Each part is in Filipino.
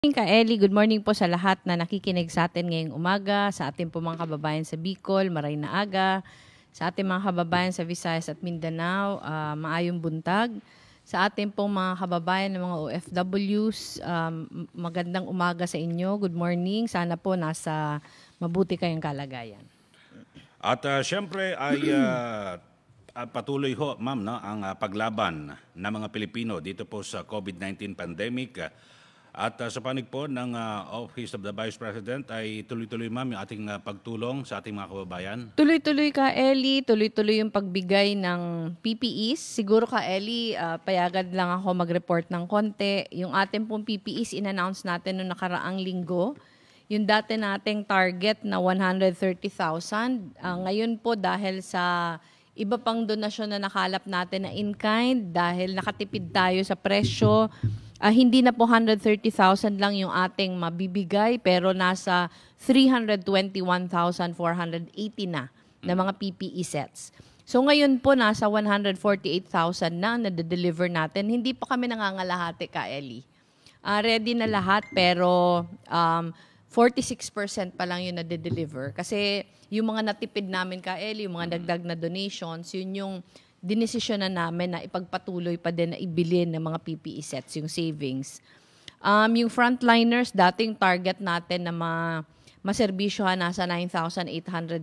Ka Eli, good morning po sa lahat na nakikinig sa atin ngayong umaga, sa ating po mga kababayan sa Bicol, maray na aga, sa ating mga kababayan sa Visayas at Mindanao, maayong buntag, sa ating pong mga kababayan ng mga OFWs, magandang umaga sa inyo, good morning, sana po nasa mabuti kayong kalagayan. At siyempre ay patuloy ho, ma'am, no, ang paglaban ng mga Pilipino dito po sa COVID-19 pandemic. At sa panig po ng Office of the Vice President ay tuloy-tuloy, ma'am, yung ating pagtulong sa ating mga kababayan. Tuloy-tuloy ka, Eli. Tuloy-tuloy yung pagbigay ng PPEs. Siguro ka, Eli, payagan lang ako mag-report ng konti. Yung ating pong PPEs, in-announce natin noong nakaraang linggo. Yung dati nating target na 130,000. Ngayon po dahil sa iba pang donasyon na nakalap natin na in-kind, dahil nakatipid tayo sa presyo, hindi na po 130,000 lang yung ating mabibigay, pero nasa 321,480 na mga PPE sets. So ngayon po nasa 148,000 na na-deliver natin. Hindi pa kami nangangalahati ka, Eli. Ready na lahat, pero 46% pa lang yung na-deliver. Kasi yung mga natipid namin ka, Eli, yung mga dagdag na donations, yun yung dinesisyon na namin na ipagpatuloy pa din na ibili ng mga PPE sets, yung savings. Yung frontliners, dating target natin na maserbisyohan nasa 9,800,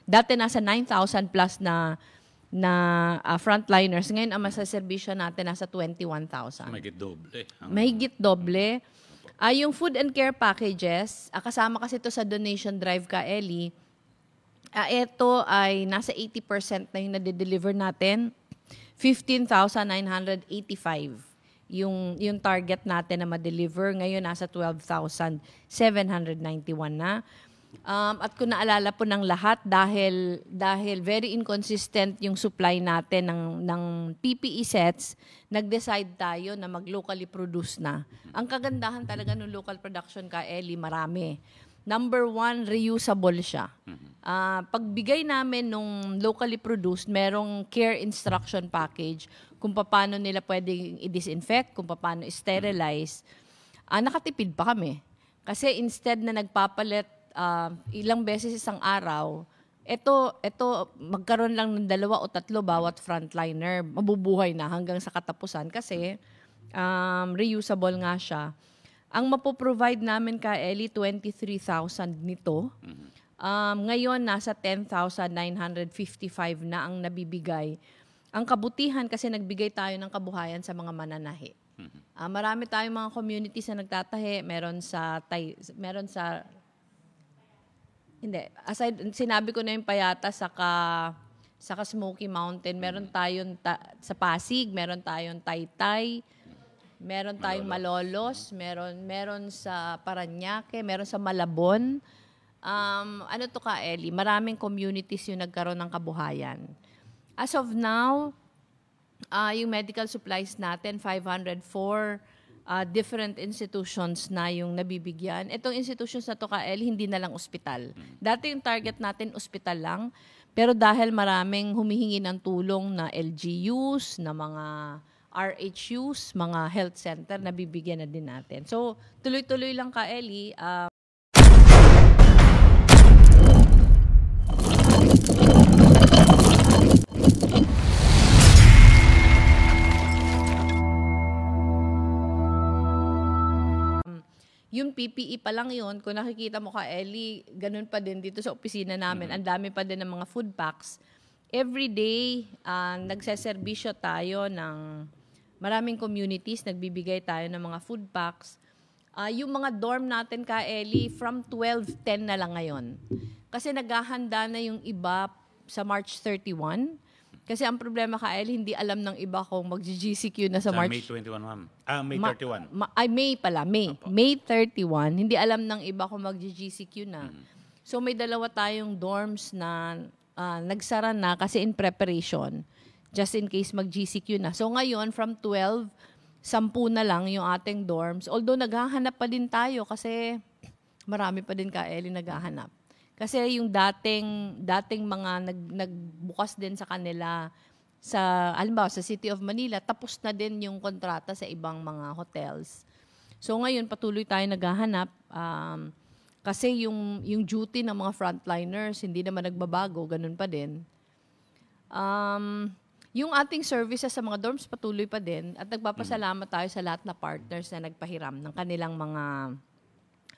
dati nasa 9,000 plus na frontliners. Ngayon, ang masaserbisyo natin nasa 21,000. Mahigit doble. Mahigit doble. Yung food and care packages, kasama kasi ito sa donation drive ka, Eli, ito ay nasa 80% na yung nade-deliver natin. 15,985 yung target natin na ma-deliver. Ngayon nasa 12,791 na. At kung naalala po ng lahat, dahil very inconsistent yung supply natin ng PPE sets, nag-decide tayo na mag-locally produce na. Ang kagandahan talaga ng local production ka, Eli, marami. Number one, reusable siya. Pagbigay namin nung locally produced, merong care instruction package kung paano nila pwedeng i-disinfect, kung paano i-sterilize. Nakatipid pa kami. Kasi instead na nagpapalit ilang beses isang araw, ito magkaroon lang ng 2 o 3 bawat frontliner. Mabubuhay na hanggang sa katapusan kasi reusable nga siya. Ang mapoprovide namin ka, Eli, 23,000 nito. Ngayon, nasa 10,955 na ang nabibigay. Ang kabutihan kasi nagbigay tayo ng kabuhayan sa mga mananahi. Marami tayong mga communities na nagtatahi. Sinabi ko na yung Payata saka Smoky Mountain. Meron tayong sa Pasig, meron tayong Taytay, meron tayong Malolos, meron sa Parañaque, meron sa Malabon. Ano to ka, Eli? Maraming communities yung nagkaroon ng kabuhayan. As of now, yung medical supplies natin, 504 different institutions na yung nabibigyan. Itong institutions na to ka, Eli, hindi na lang ospital. Dati yung target natin, ospital lang. Pero dahil maraming humihingi ng tulong na LGUs, na mga RHUs, mga health center, nabibigyan na din natin. So, tuloy-tuloy lang ka, Eli. Yung PPE pa lang yun, kung nakikita mo ka, Eli, ganun pa din dito sa opisina namin. Ang dami pa din ng mga food packs. Every day, nagseserbisyo tayo ng maraming communities, nagbibigay tayo ng mga food packs. Yung mga dorm natin ka, Eli, from 12:10 na lang ngayon. Kasi naghahanda na yung iba sa March 31. Kasi ang problema ka, Eli, hindi alam ng iba kung mag-GCQ na sa March. May 21, ma'am. May 31. May pala, May. Opo. May 31. Hindi alam ng iba kung mag-GCQ na. So may 2 tayong dorms na nagsara na kasi in preparation. Just in case mag-GCQ na. So ngayon, from 12, 10 na lang yung ating dorms. Although naghahanap pa din tayo kasi marami pa din ka, Eli, naghahanap. Kasi yung dating mga nagbukas din sa kanila halimbawa sa City of Manila, tapos na din yung kontrata sa ibang mga hotels. So ngayon, patuloy tayo naghahanap. Kasi yung duty ng mga frontliners, hindi naman nagbabago, ganun pa din. Yung ating services sa mga dorms, patuloy pa din. At nagpapasalamat tayo sa lahat na partners na nagpahiram ng kanilang mga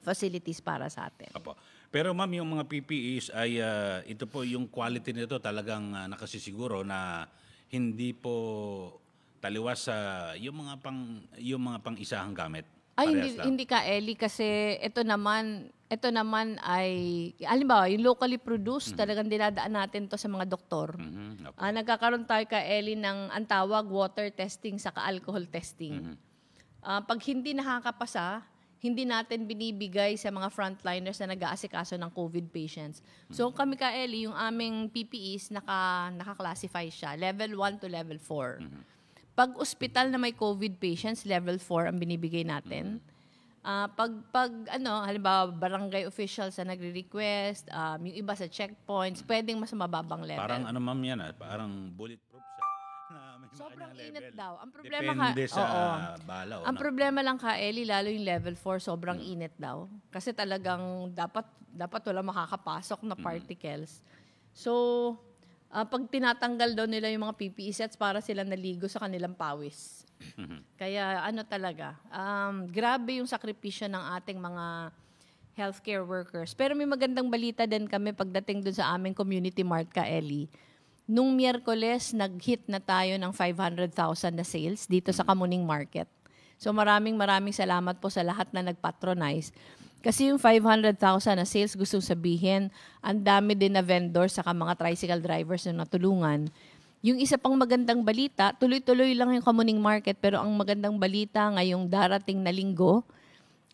facilities para sa atin. Opo. Pero ma'am, yung mga PPEs ay ito po yung quality nito talagang nakasisiguro na hindi po taliwas sa yung mga pang-isahang gamit. Ay, Parehas lang. hindi ka, Ellie, kasi ito naman ay, halimbawa, yung locally produced, talagang dinadaan natin to sa mga doktor. Opo. Nagkakaroon tayo ka, Ellie, ng ang tawag water testing saka alcohol testing. Pag hindi nakakapasa, hindi natin binibigay sa mga frontliners na nag-aasikaso ng COVID patients. So kami ka, Ellie, yung aming PPEs, naka-classify siya, level 1 to level 4. Pag ospital na may COVID patients, level 4 ang binibigay natin. Halimbawa, barangay officials na nagre-request, yung iba sa checkpoints, pwedeng mas mababang level. Parang ano ma'am yan, parang bulletproof siya. Na may Sobrang kanyang init level. daw. Ang problema Depende sa bala. Ang problema lang ka, Ellie, lalo yung level 4, sobrang init daw. Kasi talagang dapat wala makakapasok na particles. So, pag tinatanggal daw nila yung mga PPE sets para sila naligo sa kanilang pawis. Kaya talaga, grabe yung sakripisyo ng ating mga healthcare workers. Pero may magandang balita din kami pagdating dun sa aming community mart ka, Ellie. Nung Miyerkules, nag-hit na tayo ng 500,000 na sales dito sa Kamuning Market. So maraming salamat po sa lahat na nag-patronize. Kasi yung 500,000 na sales, gusto sabihin, ang dami din na vendors saka mga tricycle drivers na natulungan. Yung isa pang magandang balita, tuloy-tuloy lang yung Kamuning Market, pero ang magandang balita ngayong darating na linggo,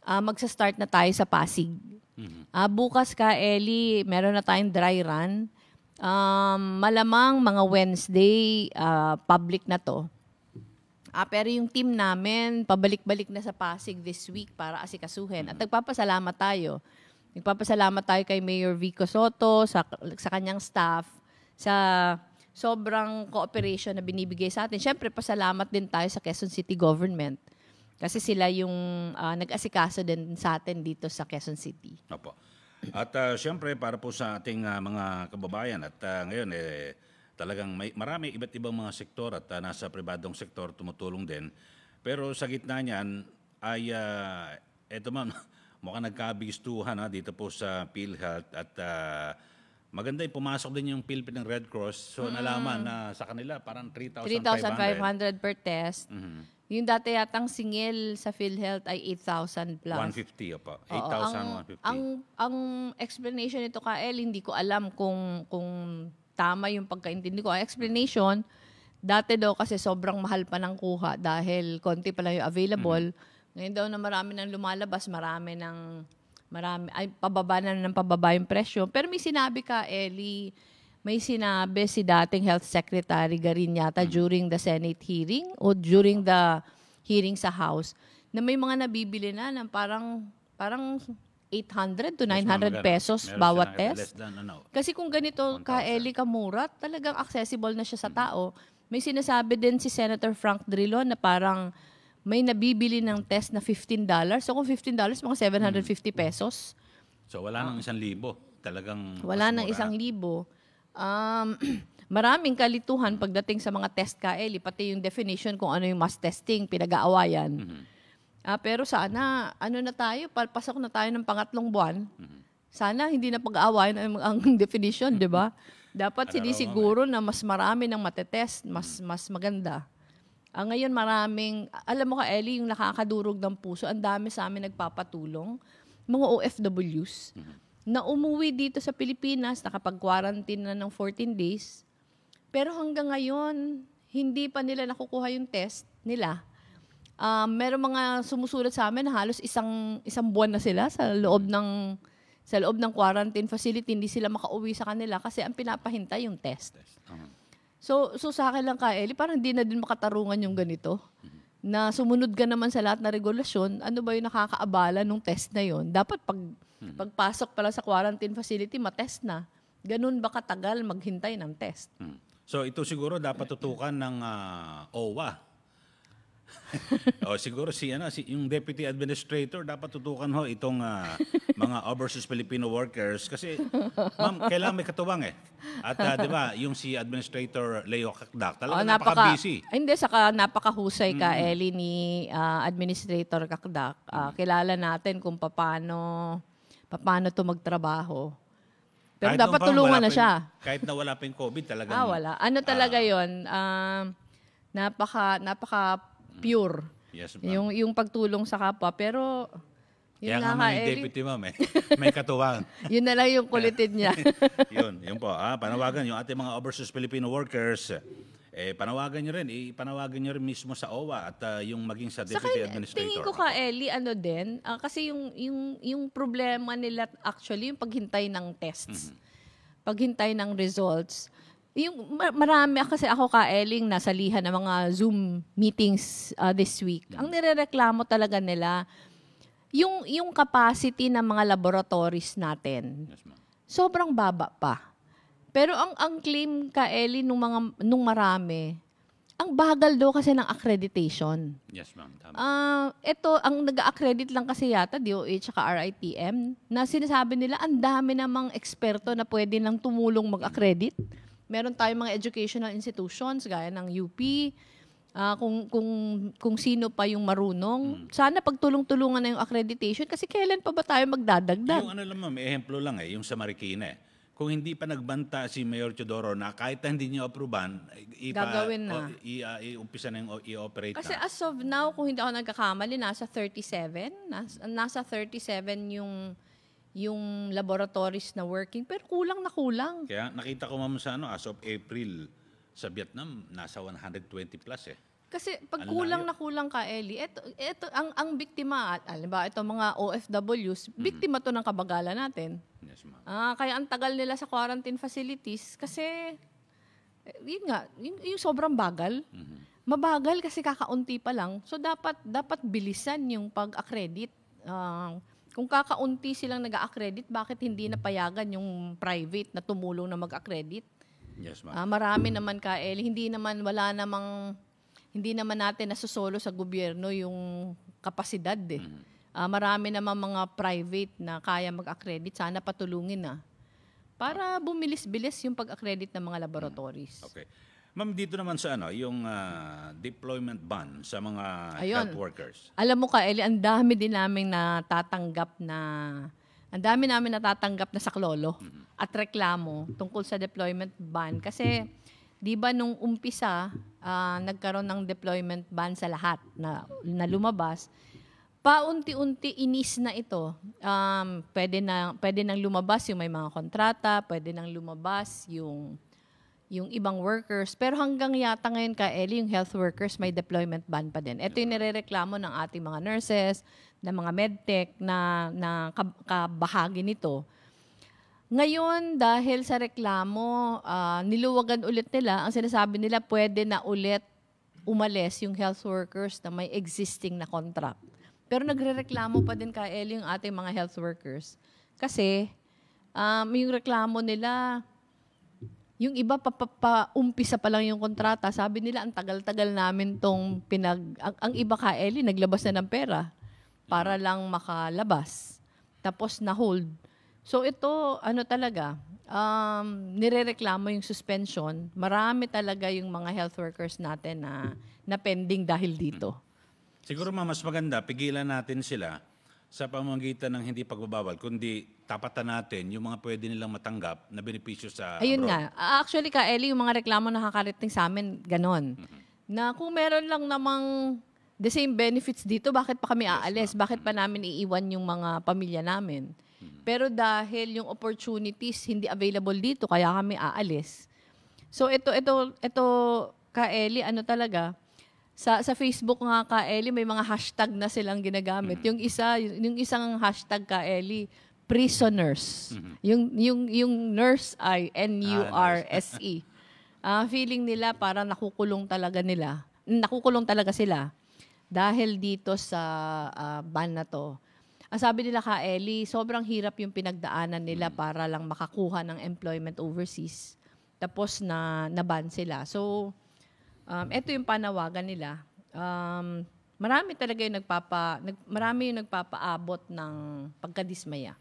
magsa-start na tayo sa Pasig. Bukas ka, Ellie, meron na tayong dry run. Malamang mga Wednesday, public na to. Pero yung team namin, pabalik-balik na sa Pasig this week para asikasuhin. At nagpapasalamat tayo. Nagpapasalamat tayo kay Mayor Vico Soto, sa kanyang staff, sa sobrang cooperation na binibigay sa atin. Siyempre, pasalamat din tayo sa Quezon City Government. Kasi sila yung nag-asikaso din sa atin dito sa Quezon City. Opo. At siyempre, para po sa ating mga kababayan at ngayon, talagang marami iba't ibang mga sektor at nasa pribadong sektor tumutulong din. Pero sa gitna niyan ay eto ma'am, mukhang nagkabistuhan dito po sa PhilHealth at maganda yung pumasok din yung Philippine Red Cross. So nalaman na sa kanila parang 3,500 per test. Yung dati yatang singil sa PhilHealth ay 8,000 plus. 150 pa. 8,150. Ang explanation nito, Kael, hindi ko alam kung tama yung pagkaintindi ko. Ang explanation, dati daw kasi sobrang mahal pa ng kuha dahil konti pa lang yung available. Ngayon daw na marami nang lumalabas, pababa yung presyo. Pero may sinabi ka, Ellie, may sinabi si dating Health Secretary Garin yata during the Senate hearing o during the hearing sa House na may mga nabibili na ng parang 800 to 900 pesos bawat test. Kasi kung ganito ka, Ellie, kamura, talagang accessible na siya sa tao. May sinasabi din si Senator Frank Drilon na parang may nabibili ng test na $15. So kung $15, mga 750 pesos. So wala nang 1,000. Talagang wala nang 1,000. Maraming kalituhan pagdating sa mga test ka, Ellie, pati yung definition kung ano yung mass testing, pinag-aawayan. Pero sana, na tayo, pasok na tayo ng pangatlong buwan. Sana hindi na pag-aawayan ang definition, di ba? Dapat sinisiguro na mas marami ng matetest, mas maganda. Ngayon alam mo ka, Ellie, yung nakakadurog ng puso, ang dami sa amin nagpapatulong, mga OFWs, na umuwi dito sa Pilipinas, nakapag-quarantine na ng 14 days, pero hanggang ngayon, hindi pa nila nakukuha yung test nila. Meron mga sumusulat sa amin na halos isang buwan na sila sa loob ng quarantine facility, hindi sila makauwi sa kanila kasi ang pinapahintay yung test. So sa akin lang, Ellie, parang hindi na din makatarungan yung ganito. Na sumunod ka naman sa lahat na regulasyon, ano ba yung nakakaabala nung test na yon? Dapat pagpasok pala sa quarantine facility, matest na. Ganun ba katagal maghintay ng test? So ito siguro dapat tutukan ng OWA. O siguro yung deputy administrator dapat tutukan ho itong mga overseas Filipino workers kasi ma'am, kailangan may katuwang eh. At 'di ba, yung si Administrator Leo Kakdak, talaga napaka-busy. Hindi, saka napakahusay ka, Ellie, ni Administrator Kakdak. Kilala natin kung paano to magtrabaho. Pero Kahit dapat noon pa, tulungan wala na pa siya. Kahit na wala pa yung COVID, talagang Wala. Ano talaga yon? Napaka pure. yes, ma'am. Yung pagtulong sa kapwa. Pero, Kaya yun nga nga may Ellie, deputy ma'am may katuwang. yun na lang yung kulitin niya. yun po. Panawagan yung ating mga overseas Filipino workers. Panawagan nyo rin mismo sa OWA at yung maging sa Deputy Administrator. Tingin ko ka, Ellie, ano din, kasi yung problema nila actually, yung paghintay ng tests, paghintay ng results, yung marami, kasi ako ka, Ellie, nasalihan ng mga Zoom meetings this week. Ang nirereklamo talaga nila, yung capacity ng mga laboratories natin, Yes, ma'am. sobrang baba pa. Pero ang claim ka, Ellie, nung marami, ang bagal daw kasi ng accreditation. Yes, ma'am. Tama. Ito, ang nag-accredit lang kasi yata, DOH at RITM, na sinasabi nila, ang dami namang eksperto na pwede nang tumulong mag-accredit. Meron tayong mga educational institutions, gaya ng UP, kung sino pa yung marunong. Sana pagtulong-tulungan na yung accreditation, kasi kailan pa ba tayo magdadagdag? Yung lang ma'am, ehemplo lang yung sa Marikina. Kung hindi pa nagbanta si Mayor Teodoro na kahit na hindi niyo apruban, Gagawin na. Iumpisa na yung i-operate Kasi na. as of now, kung hindi ako nagkakamali, nasa 37. Nasa 37 yung laboratories na working. Pero kulang na kulang. Kaya nakita ko ma'am sa as of April sa Vietnam, nasa 120 plus eh. Kasi pag Ang kulang layo. na kulang ka, Ellie, ito ang biktima, ba itong mga OFWs, biktima to ng kabagalan natin. Yes, ma'am. Kaya ang tagal nila sa quarantine facilities kasi, yun nga, yung sobrang bagal. Mabagal kasi kakaunti pa lang. So dapat bilisan yung pag-accredit. Kung kakaunti silang nag-accredit, bakit hindi napayagan yung private na tumulong na mag-accredit? Yes, ma'am. Marami naman ka, Ellie, hindi naman natin nasusolo sa gobyerno yung kapasidad eh. Marami naman mga private na kaya mag-accredit. Sana patulungin na. Para bumilis-bilis yung pag-accredit ng mga laboratories. Okay. Ma'am, dito naman sa yung deployment ban sa mga Ayun. health workers. Alam mo ka, Eli, ang dami namin natatanggap na saklolo at reklamo tungkol sa deployment ban. Kasi, di ba nung umpisa, nagkaroon ng deployment ban sa lahat na lumabas, paunti-unti inis na ito. Pwede nang lumabas yung may mga kontrata, pwede nang lumabas yung ibang workers. Pero hanggang yata ngayon ka, Ellie, yung health workers may deployment ban pa din. Ito yung nirereklamo ng ating mga nurses, ng mga medtech na kabahagi nito. Ngayon, dahil sa reklamo, niluwagan ulit nila. Ang sinasabi nila, pwede na ulit umalis yung health workers na may existing na contract. Pero nagrereklamo pa din ka, Ellie, yung ating mga health workers. Kasi, yung reklamo nila, yung iba umpisa pa lang yung kontrata. Sabi nila, ang tagal-tagal namin tong ang iba ka, Ellie, naglabas na ng pera para lang makalabas. Tapos na-hold. So ito, talaga, nirereklamo yung suspension. Marami talaga yung mga health workers natin na pending dahil dito. Siguro mas maganda, pigilan natin sila sa pamamagitan ng hindi pagbabawal, kundi tapatan natin yung mga pwede nilang matanggap na benepisyo sa Ayun abroad. nga. Actually, ka, Ellie, yung mga reklamo nakakarating sa amin, ganon. Na kung meron lang namang the same benefits dito, bakit pa kami aalis? Bakit pa namin iiwan yung mga pamilya namin? Pero dahil yung opportunities hindi available dito, kaya kami aalis. So ito ka, Ellie, talaga, sa Facebook nga ka, Ellie, may mga hashtag na silang ginagamit. Yung isang hashtag ka, Ellie, prisoners. Yung nurse ay NURSE. Feeling nila parang nakukulong talaga sila dahil dito sa ban na to. Ang sabi nila ka, Ellie, sobrang hirap yung pinagdaanan nila para lang makakuha ng employment overseas. Tapos na ban sila. So, ito yung panawagan nila. marami talaga yung marami yung nagpapaabot ng pagkadismaya.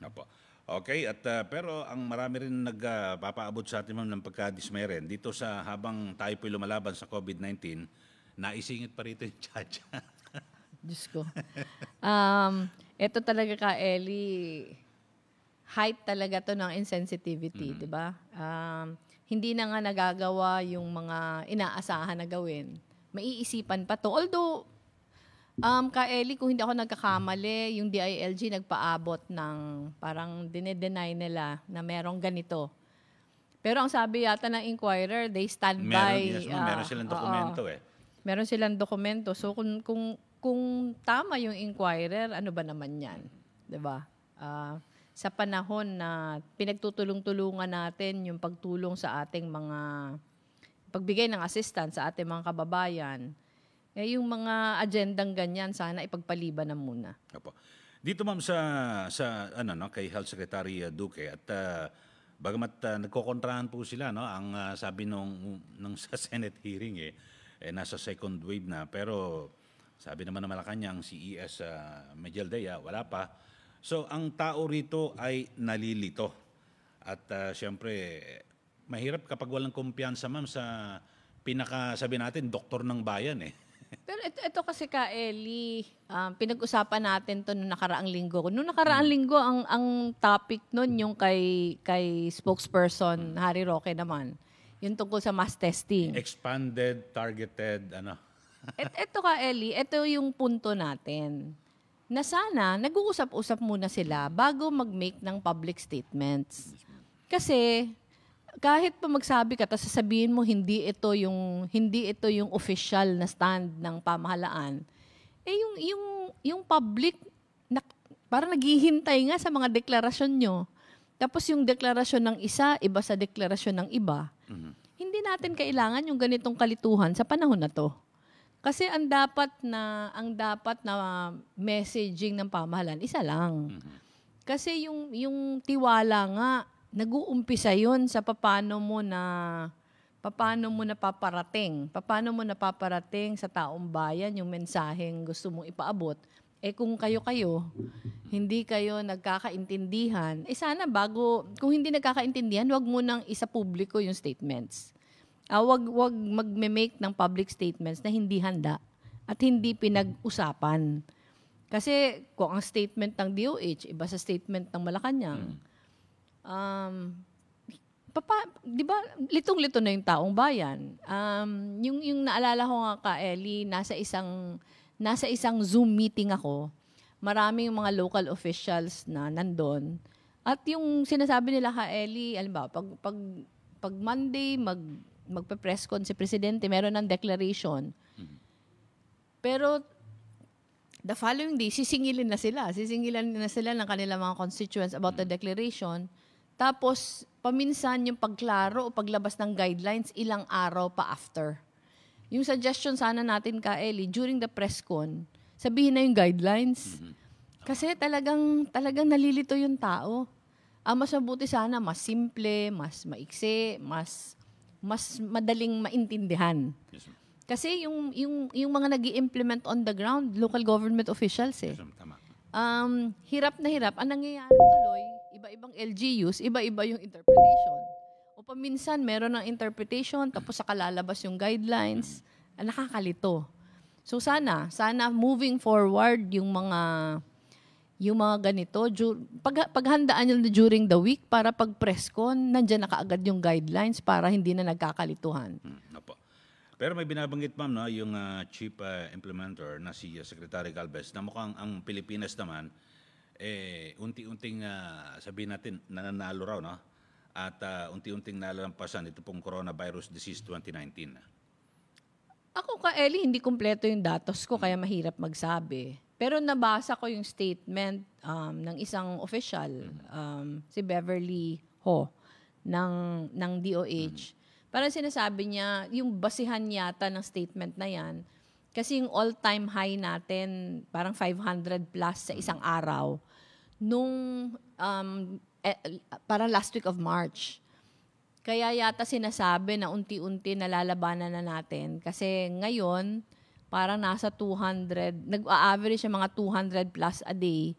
Opo. Okay, at pero ang marami rin nagpapaabot sa atin, ma'am, ng pagkadismay rin. Dito sa habang tayo po'y lumalaban sa COVID-19, naisingit pa rito yung Chacha. Diyos ko. Ito talaga ka, Ellie, height talaga to ng insensitivity, di ba? Hindi na nga nagagawa yung mga inaasahan na gawin. Maiisipan pa to. Although, ka Ellie, kung hindi ako nagkakamali, yung DILG nagpaabot ng parang dine-deny nila na merong ganito. Pero ang sabi yata ng Inquirer, they stand by. Yes, ma'am, meron silang dokumento Meron silang dokumento. So kung tama yung Inquirer, ano ba naman 'yan? 'Di ba? Sa panahon na pinagtutulong-tulungan natin yung pagtulong sa ating mga pagbigay ng assistance sa ating mga kababayan, yung mga agendang ganyan sana ipagpaliban na muna. Opo. Dito, ma'am, sa kay Health Secretary Duque, at bagamat nagkokontrahan po sila, no, ang sabi nung sa Senate hearing nasa second wave na, pero sabi naman ng Malacanang CES Medialdea, wala pa. So ang tao rito ay nalilito. At siyempre mahirap kapag walang kumpiyansa, ma'am, sa sabi natin doktor ng bayan Pero ito kasi ka, Ellie, pinag-usapan natin to noong nakaraang linggo. Noong nakaraang linggo, ang topic nun yung kay spokesperson Harry Roque naman. Yung tungkol sa mass testing. Expanded, targeted, Ito ka, Ellie, ito yung punto natin. Na sana, nag-uusap-usap muna sila bago mag-make ng public statements. Kasi, kahit pa magsabi ka, tapos sasabihin mo hindi ito yung official na stand ng pamahalaan, yung public parang naghihintay nga sa mga deklarasyon nyo. Tapos yung deklarasyon ng isa, iba sa deklarasyon ng iba. Hindi natin kailangan yung ganitong kalituhan sa panahon na to. Kasi ang dapat na messaging ng pamahalaan isa lang. Kasi yung tiwala nga nag-uumpisa yun sa paano mo napaparating sa taong bayan yung mensaheng gusto mong ipaabot. Kung kayo, hindi kayo nagkakaintindihan, sana kung hindi nagkakaintindihan, wag mo nang isa publiko yung statements. Wag magme-make ng public statements na hindi handa at hindi pinag-usapan. Kasi kung ang statement ng DOH, iba sa statement ng Malacanang, di ba, litong-lito na yung taong bayan. Yung naalala ko nga ka, Ellie, nasa isang Zoom meeting ako, maraming mga local officials na nandun. At yung sinasabi nila ka, Ellie, alam ba, pag Monday, magpe-press con si Presidente, meron ng declaration. Pero the following day, sisingilin na sila ng kanilang mga constituents about the declaration. Tapos, paminsan yung pagklaro o paglabas ng guidelines, ilang araw pa after. Yung suggestion sana natin ka, Ellie, during the press con, sabihin na yung guidelines. Kasi talagang nalilito yung tao. Mas mabuti sana, mas simple, mas maiksi, mas madaling maintindihan. Yes, ma'am. Kasi yung mga nag-i-implement on the ground, local government officials Yes, ma'am. Tama. Hirap na hirap. Ang nangyayari tuloy, iba-ibang LGUs, iba-iba yung interpretation. O paminsan, meron ng interpretation, tapos saka lalabas yung guidelines. Nakakalito. So sana moving forward yung mga ganito, paghandaan nyo during the week para pag press con, nandiyan na kaagad yung guidelines para hindi na nagkakalituhan. Opo. Pero may binabanggit, ma'am, no, yung chief implementer na si Secretary Galvez, na mukhang ang Pilipinas naman, unti-unting sabihin natin, nananalo raw, no? At unti-unting nalalampasan ito pong coronavirus disease 2019. Ako ka, Ellie, hindi kumpleto yung datos ko, kaya mahirap magsabi. Pero nabasa ko yung statement ng isang official, si Beverly Ho, ng DOH. Parang sinasabi niya, yung basihan yata ng statement na yan, kasi yung all-time high natin, parang 500 plus sa isang araw, nung parang last week of March. Kaya yata sinasabi na unti-unti nalalabanan na natin. Kasi ngayon, parang nasa 200, nag-average siya mga 200 plus a day.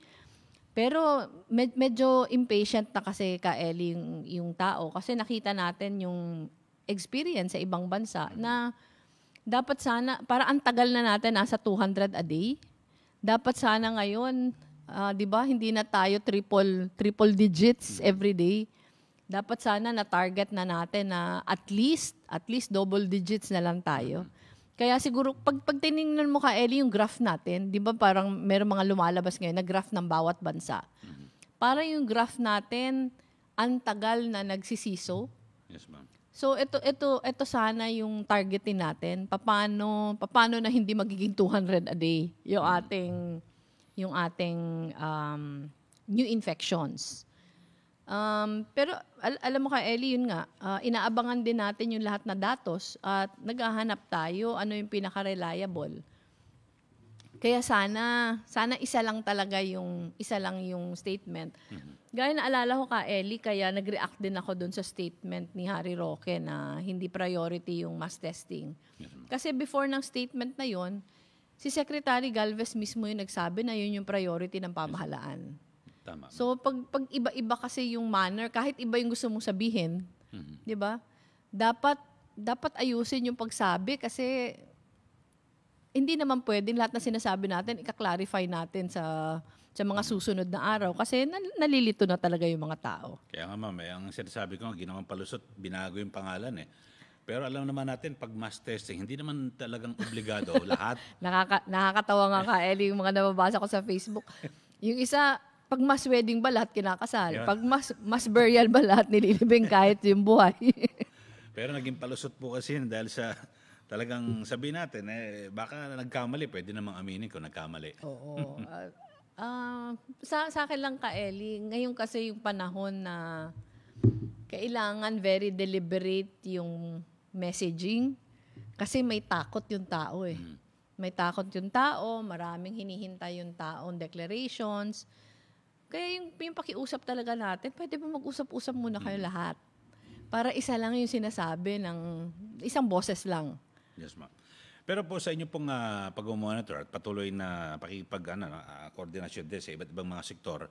Pero medyo impatient na kasi Ellie yung tao kasi nakita natin yung experience sa ibang bansa na dapat sana, para ang tagal na natin nasa 200 a day. Dapat sana ngayon, 'di ba, hindi na tayo triple digits every day. Dapat sana na target na natin na at least double digits na lang tayo. Kaya siguro, pag tinignan mo Ellie, yung graph natin, di ba parang meron mga lumalabas ngayon na graph ng bawat bansa. Parang yung graph natin, ang tagal na nagsisiso. Yes, ma'am. So, ito sana yung targetin natin. Paano na hindi magiging 200 a day yung ating new infections. Pero alam mo Ellie, yun nga, inaabangan din natin yung lahat na datos at naghahanap tayo ano yung pinaka-reliable. Kaya sana isa lang yung statement. Gaya na alala ko Ellie, kaya nag-react din ako dun sa statement ni Harry Roque na hindi priority yung mass testing. Kasi before ng statement na yon, si Secretary Galvez mismo yung nagsabi na yun yung priority ng pamahalaan. Tama. So pag iba-iba kasi yung manner, kahit iba yung gusto mong sabihin, 'di ba? Dapat ayusin yung pagsabi kasi hindi naman pwedeng lahat na sinasabi natin ika-clarify natin sa mga susunod na araw kasi nalilito na talaga yung mga tao. Kaya nga ma'am, ang sinasabi ko, ginawang palusot, binago yung pangalan eh. Pero alam naman natin, pag mass testing, hindi naman talagang obligado lahat. Nakakatawa nga Ellie, yung mga nababasa ko sa Facebook. Yung isa, pag mass wedding ba lahat kinakasal? Yeah. Pag mass burial ba lahat nililibing kahit yung buhay? Pero naging palusot po kasi yun dahil sa talagang sabihin natin, baka nagkamali, pwede namang aminin kung nagkamali. Oo. Sa akin lang Ellie, ngayon kasi yung panahon na kailangan very deliberate yung messaging kasi may takot yung tao eh. May takot yung tao, maraming hinihintay yung taong declarations. Kaya yung pakiusap talaga natin, pwede ba mag-usap-usap muna kayo lahat? Para isa lang yung sinasabi ng isang boses lang. Yes, ma'am. Pero po sa inyo pong pag-monitor at patuloy na koordinasyon din sa iba't ibang mga sektor,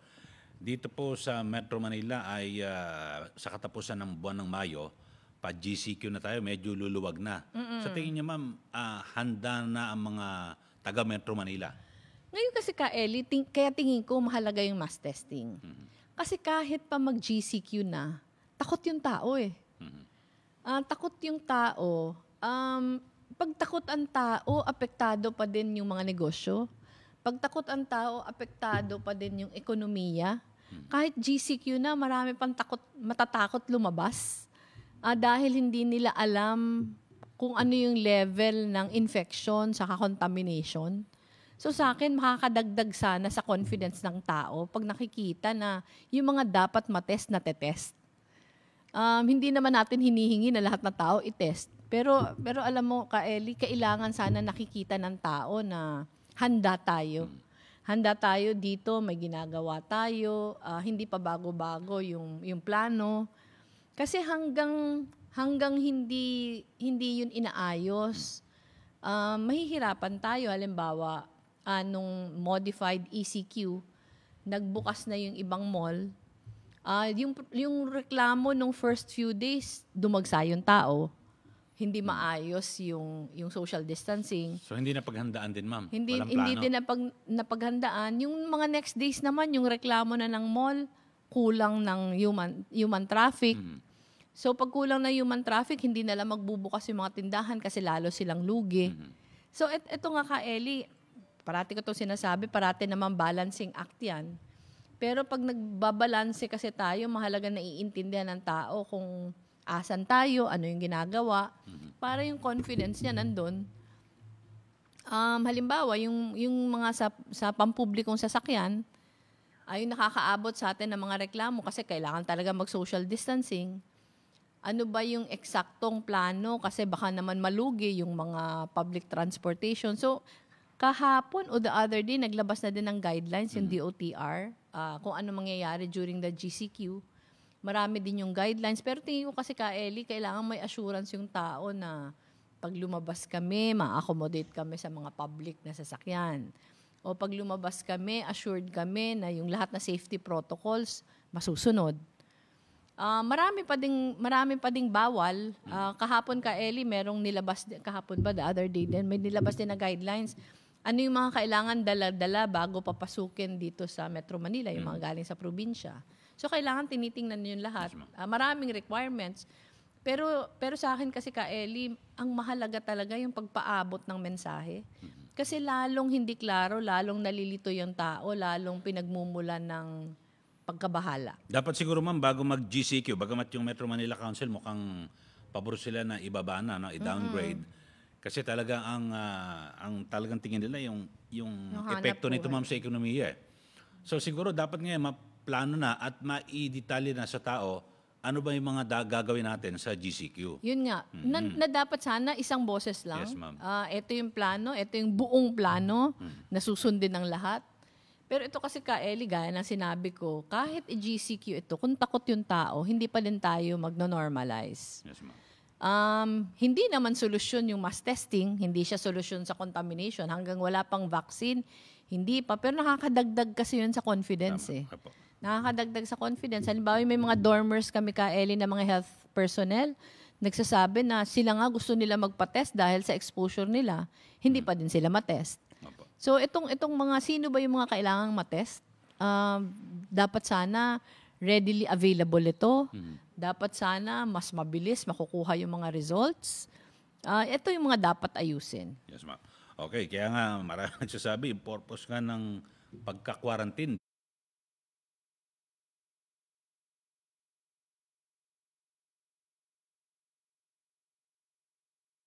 dito po sa Metro Manila ay sa katapusan ng buwan ng Mayo, pa-GCQ na tayo, medyo luluwag na. Sa tingin niyo, ma'am, handa na ang mga taga Metro Manila? Ngayon kasi Ellie, kaya tingin ko mahalaga yung mass testing. Kasi kahit pa mag-GCQ na, takot yung tao eh. Takot yung tao. Pag takot ang tao, apektado pa din yung mga negosyo. Pag takot ang tao, apektado pa din yung ekonomiya. Kahit GCQ na, marami pang matatakot lumabas. Dahil hindi nila alam kung ano yung level ng infection sa contamination. So sa akin, makakadagdag sana sa confidence ng tao pag nakikita na yung mga dapat matest na tetest. Hindi naman natin hinihingi na lahat na tao itest. Pero alam mo, Ellie, kailangan sana nakikita ng tao na handa tayo. Handa tayo dito, may ginagawa tayo, hindi pa bago-bago yung plano. Kasi hanggang hindi yun inaayos, mahihirapan tayo. Halimbawa, nung modified ECQ, nagbukas na yung ibang mall. Yung reklamo nung first few days, dumagsa yung tao. Hindi maayos yung social distancing. So hindi na paghandaan din, ma'am? Hindi Walang plano? din napaghandaan. Yung mga next days naman, yung reklamo na ng mall, kulang ng human traffic. So pag kulang na human traffic, hindi na lang magbubukas yung mga tindahan kasi lalo silang lugi. So ito nga Ellie, parati ko ito sinasabi, parati naman balancing act yan. Pero pag nagbabalanse kasi tayo, mahalaga na iintindihan ng tao kung asan tayo, ano yung ginagawa, para yung confidence niya nandun. Halimbawa, yung mga sa pampublikong sasakyan, ay nakakaabot sa atin ng mga reklamo kasi kailangan talaga mag-social distancing. Ano ba yung eksaktong plano? Kasi baka naman malugi yung mga public transportation. So, kahapon o the other day, naglabas na din ng guidelines, yung DOTR, kung ano mangyayari during the GCQ. Marami din yung guidelines. Pero tingin ko kasi Ellie, kailangan may assurance yung tao na Pag lumabas kami, ma-accommodate kami sa mga public na sasakyan. O pag lumabas kami, assured kami na yung lahat na safety protocols masusunod. Marami pa ding bawal. Kahapon ka Eli, merong nilabas kahapon ba the other day din may nilabas din na guidelines. Ano yung mga kailangan dala-dala bago papasukin dito sa Metro Manila, yung mga galing sa probinsya. So kailangan tinitingnan yun lahat. Maraming requirements. Pero sa akin kasi ka Eli, ang mahalaga talaga yung pagpaabot ng mensahe. Kasi lalong hindi klaro, lalong nalilito yung tao, lalong pinagmumulan ng pagkabahala. Dapat siguro ma'am, bago mag-GCQ, bagamat yung Metro Manila Council mukhang pabor sila na ibaba na, no? I-downgrade. Kasi talaga ang talagang tingin nila yung hanap epekto nito buhay. ma'am sa ekonomiya. So siguro dapat ngayon maplano na at maidetalye na sa tao ano ba yung mga gagawin natin sa GCQ. Yun nga, na dapat sana isang boses lang. Yes, ma'am. Ito yung plano, ito yung buong plano na susundin ng lahat. Pero ito kasi ka Eli, gaya ng sinabi ko, kahit i-GCQ ito, kung takot yung tao, hindi pa din tayo magno-normalize. Yes, ma'am. Hindi naman solusyon yung mass testing, hindi siya solusyon sa contamination. Hanggang wala pang vaccine, hindi pa. Pero nakakadagdag kasi yun sa confidence eh. Apo. Nakakadagdag sa confidence. Halimbawa, may mga dormers kami ka Eli na mga health personnel, nagsasabi na sila nga gusto nila magpa-test dahil sa exposure nila. Hindi pa din sila matest. Apo. So itong mga sino ba yung mga kailangang matest? Dapat sana readily available ito. Dapat sana mas mabilis makukuha yung mga results. Ito yung mga dapat ayusin. Yes, ma'am. Okay, kaya nga maraming nagsasabi, yung purpose nga ng pagka-quarantine,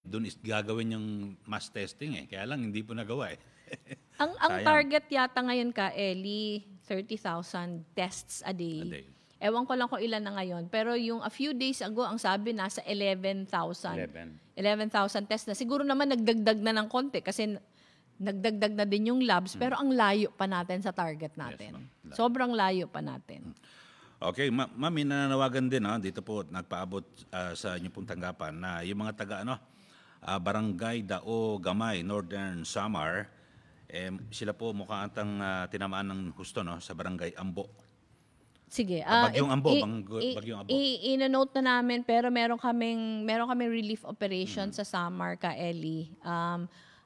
doon is gagawin yung mass testing eh. Kaya lang hindi po nagawa eh. Ang Sayang. target yata ngayon ka, Eli, 30,000 tests a day. A day. Ewan ko lang kung ilan na ngayon. Pero yung a few days ago, ang sabi nasa 11,000. 11,000 tests na. Siguro naman nagdagdag na ng konti kasi nagdagdag na din yung labs. Pero ang layo pa natin sa target natin. ma'am. Sobrang layo pa natin. Okay, ma'am, nananawagan din dito po nagpaabot sa inyong pong tanggapan na yung mga taga Barangay Dao Gamay, Northern Samar, sila po mukhang atang tinamaan ng husto sa Barangay Ambo. Sige. Bagyong Ambo, Bagyong Ambo. Ina-note na namin pero meron kaming relief operation sa Samar ka Eli.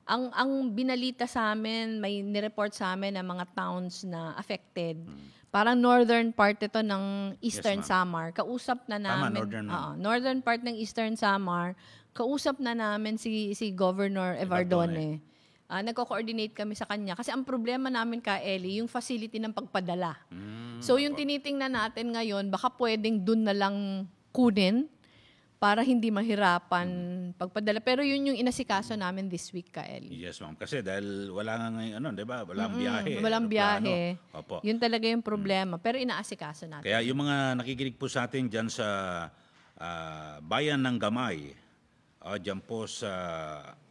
Ang binalita sa amin, may nireport sa amin ng mga towns na affected. Parang northern part ito ng Eastern Yes, Samar. Kausap na namin. northern, ma'am. Northern part ng Eastern Samar. Kausap na namin si Governor Evardone. Nagko-coordinate kami sa kanya. Kasi ang problema namin ka Eli, yung facility ng pagpadala. So yung tinitingnan natin ngayon, baka pwedeng dun na lang kunin para hindi mahirapan pagpadala. Pero yun yung inasikaso namin this week ka Eli. Yes, ma'am. Kasi dahil wala nga ngayon, di ba? Walang biyahe. Walang biyahe. Opo. Yun talaga yung problema. Pero inaasikaso natin. Kaya yung mga nakikinig po sa atin dyan sa bayan ng Gamay, dyan po sa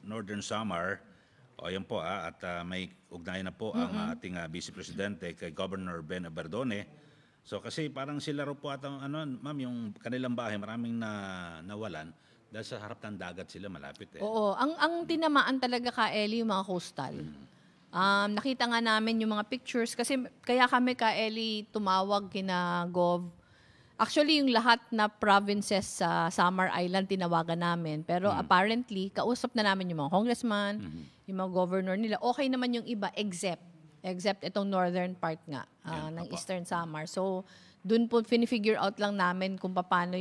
Northern Samar, yan po at may ugnayan na po ang ating Vice Presidente kay Governor Ben Evardone. So kasi parang sila ro po atang ma'am, yung kanilang bahay maraming nawalan dahil sa harap ng dagat sila malapit eh. Oo. Ang tinamaan talaga ka Eli, yung mga coastal. Nakita nga namin yung mga pictures kasi kaya kami ka Eli tumawag kina Gov. Actually, yung lahat na provinces sa Samar Island tinawagan namin. Pero apparently, kausap na namin yung mga congressman, yung mga governor nila. Okay naman yung iba except itong northern part nga ng Eastern Samar. So, dun po finifigure out lang namin kung paano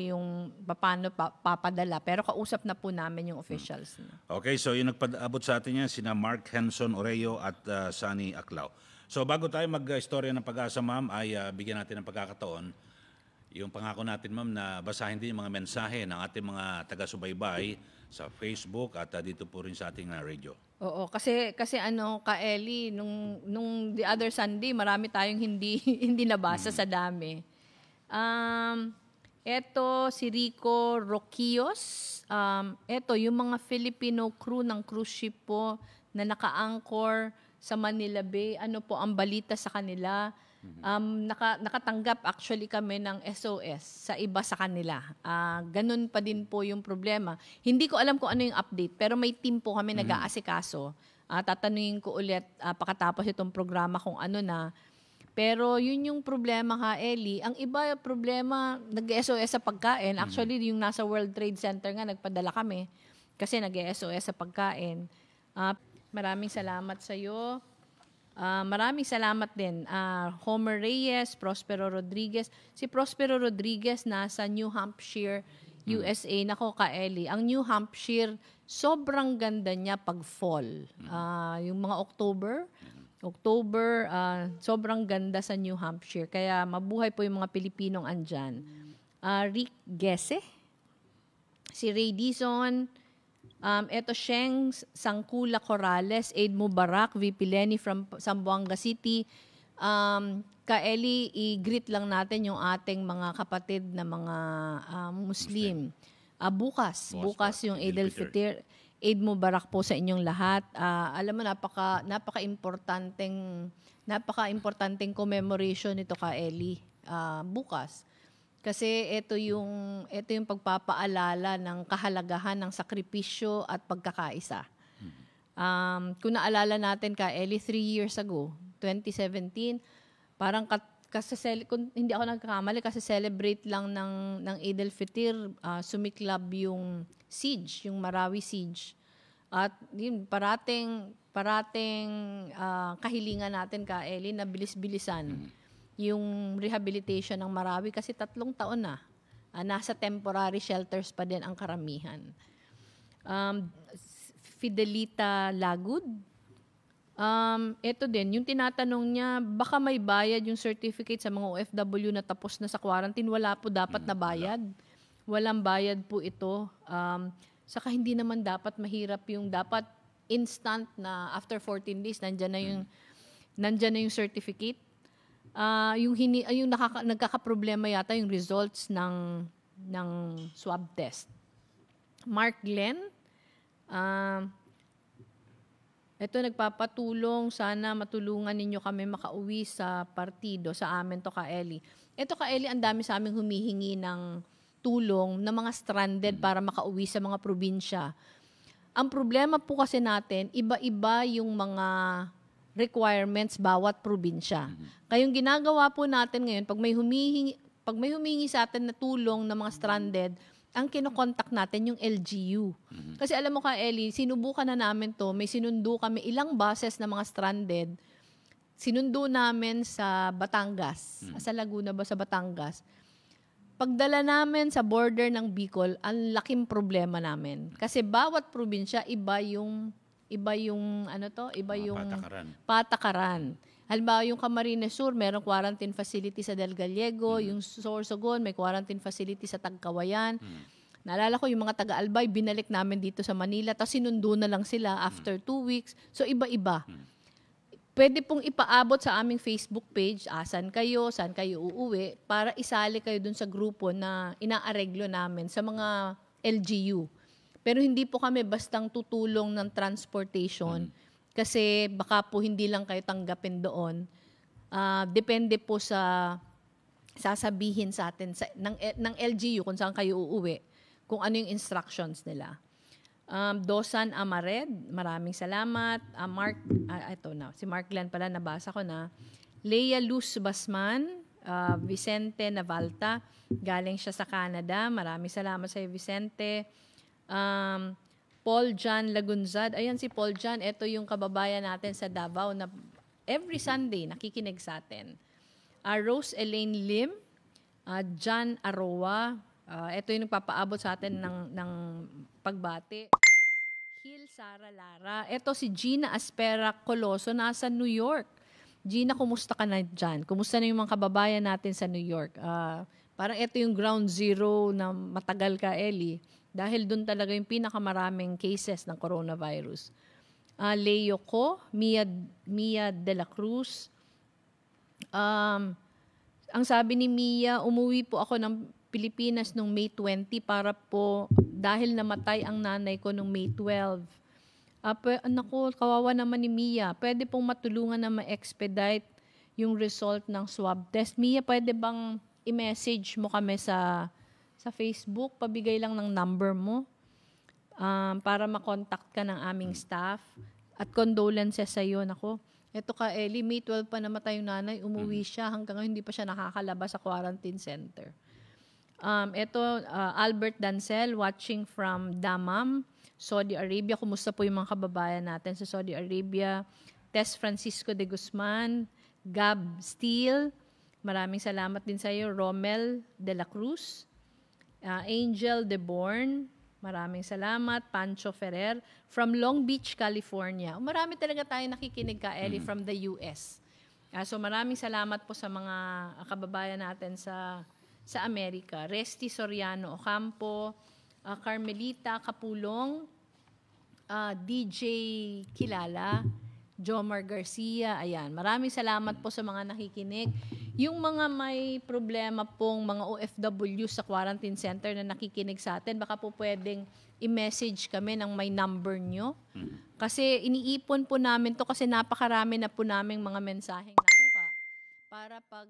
papadala. Pero kausap na po namin yung officials. Okay, so yung nagpaabot sa atin yan, sina Mark Henson Oreo at Sunny Aclao. So bago tayo mag-istorya ng pag-asa, ma'am, ay bigyan natin ng pagkakataon. Yung pangako natin, ma'am, na basahin din yung mga mensahe ng ating mga taga-subaybay sa Facebook at dito po rin sa ating radio. Oo, kasi ka Eli, nung the other Sunday, marami tayong hindi hindi nabasa sa dami. Eto si Rico Roquios. Eto yung mga Filipino crew ng cruise ship po na naka-anchor sa Manila Bay. Ano po ang balita sa kanila? nakatanggap actually kami ng SOS sa iba sa kanila. Ganun pa din po yung problema. Hindi ko alam kung ano yung update, pero may team po kami nag-aasikaso. Tatanungin ko ulit pagkatapos itong programa kung ano na. Pero yun yung problema ka, Ellie. Ang iba problema, nag-SOS sa pagkain. Actually, yung nasa World Trade Center nga, nagpadala kami kasi nag-SOS sa pagkain. Maraming salamat sa iyo. Maraming salamat din. Homer Reyes, Prospero Rodriguez. Si Prospero Rodriguez nasa New Hampshire, USA. Nako ka, Ellie. Ang New Hampshire, sobrang ganda niya pag fall. Yung mga October, sobrang ganda sa New Hampshire. Kaya mabuhay po yung mga Pilipinong andyan. Rick Gese, si Ray Dizon, eto Sheng Sangkula Corrales, Aid Mubarak, VP Lenny from Zamboanga City. Ka-Eli, i-greet lang natin yung ating mga kapatid na mga Muslim. Bukas yung Eid al-Fitr. Eid Mubarak po sa inyong lahat. Alam mo, napaka-importanteng commemoration nito, Ka-Eli, bukas. Kasi ito yung pagpapaalala ng kahalagahan ng sakripisyo at pagkakaisa. Kung naalala natin, Ka-Eli, 3 years ago, 2017, parang kung hindi ako nagkakamali, kasi celebrate lang ng Eid al-Fitr, sumiklab yung siege, yung Marawi siege. At yun, parating kahilingan natin, Ka-Eli, na bilis-bilisan yung rehabilitation ng Marawi kasi 3 taon na. Nasa temporary shelters pa din ang karamihan. Fidelita Lagud. Ito din, yung tinatanong niya, baka may bayad yung certificate sa mga OFW na tapos na sa quarantine. Wala po dapat na bayad. Walang bayad po ito. Saka hindi naman dapat mahirap yung dapat instant na after 14 days, nandyan na yung certificate. Yung nagkakaproblema yata yung results ng swab test. Mark Glenn, ito nagpapatulong, sana matulungan ninyo kami makauwi sa partido sa amin to, Ka-Eli. Ito, Ka-Eli, ang dami sa aming humihingi ng tulong ng mga stranded para makauwi sa mga probinsya. Ang problema po kasi natin, iba-iba yung mga requirements bawat probinsya. Kayong ginagawa po natin ngayon, pag may humihingi sa atin na tulong ng mga stranded, ang kinokontak natin yung LGU. Kasi alam mo, Ka-Eli, sinubukan na namin to, may sinundo kami ilang buses na mga stranded, sinundo namin sa Batangas, sa Laguna ba, sa Batangas. Pagdala namin sa border ng Bicol, ang laking problema namin. Kasi bawat probinsya, iba yung patakaran. Halimbawa, yung Camarines Sur, merong quarantine facility sa Del Gallego, yung Sorsogon, may quarantine facility sa Tagkawayan. Naalala ko, yung mga taga-Albay, binalik namin dito sa Manila, tapos sinundo na lang sila after 2 weeks. So, iba-iba. Pwede pong ipaabot sa aming Facebook page, saan kayo uuwi, para isali kayo dun sa grupo na inaareglo namin sa mga LGU. Pero hindi po kami bastang tutulong ng transportation kasi baka po hindi lang kayo tanggapin doon. Depende po sa sasabihin sa atin ng LGU kung saan kayo uuwi, kung ano yung instructions nila. Dosan Amared, maraming salamat. Si Mark Glenn pala, nabasa ko na. Leia Luz Basman, Vicente Navalta, galing siya sa Canada. Maraming salamat sa iyo, Vicente. Paul John Lagunzad. Ayan si Paul John. Ito yung kababayan natin sa Davao na every Sunday nakikinig sa atin. Rose Elaine Lim, John Aroa. Ito yung nagpapaabot sa atin ng pagbati. Hil Sara Lara. Ito si Gina Aspera Coloso, nasa New York. Gina, kumusta ka na dyan? Kumusta na yung mga kababayan natin sa New York? Parang ito yung ground zero na matagal, Ka-Eli. Dahil doon talaga yung pinakamaraming cases ng coronavirus. Leo Ko, Mia de la Cruz. Ang sabi ni Mia, umuwi po ako ng Pilipinas noong May 20 para po dahil namatay ang nanay ko noong May 12. Naku, kawawa naman ni Mia. Pwede pong matulungan na ma-expedite yung result ng swab test. Mia, pwede bang i-message mo kami sa Facebook? Pabigay lang ng number mo para makontakt ka ng aming staff. At condolences sa iyo. Nako, eto ka, Ellie, May 12 pa namatay yung nanay. Umuwi siya. Hanggang ngayon hindi pa siya nakakalabas sa quarantine center. Albert Dancel, watching from Dammam, Saudi Arabia. Kumusta po yung mga kababayan natin sa Saudi Arabia? Tess Francisco de Guzman, Gab Steele, maraming salamat din sa iyo. Romel de la Cruz, Angel de Born, maraming salamat. Pancho Ferrer from Long Beach, California. Marami talaga tayo nakikinig ka, Ellie, from the US. So maraming salamat po sa mga kababayan natin sa Amerika. Resty Soriano Ocampo, Carmelita Kapulong, DJ Kilala, Jomar Garcia, ayan. Maraming salamat po sa mga nakikinig. Yung mga may problema pong mga OFW sa quarantine center na nakikinig sa atin, baka po pwedeng i-message kami ng may number nyo. Kasi iniipon po namin to kasi napakarami na po naming mga mensaheng nakuha para pag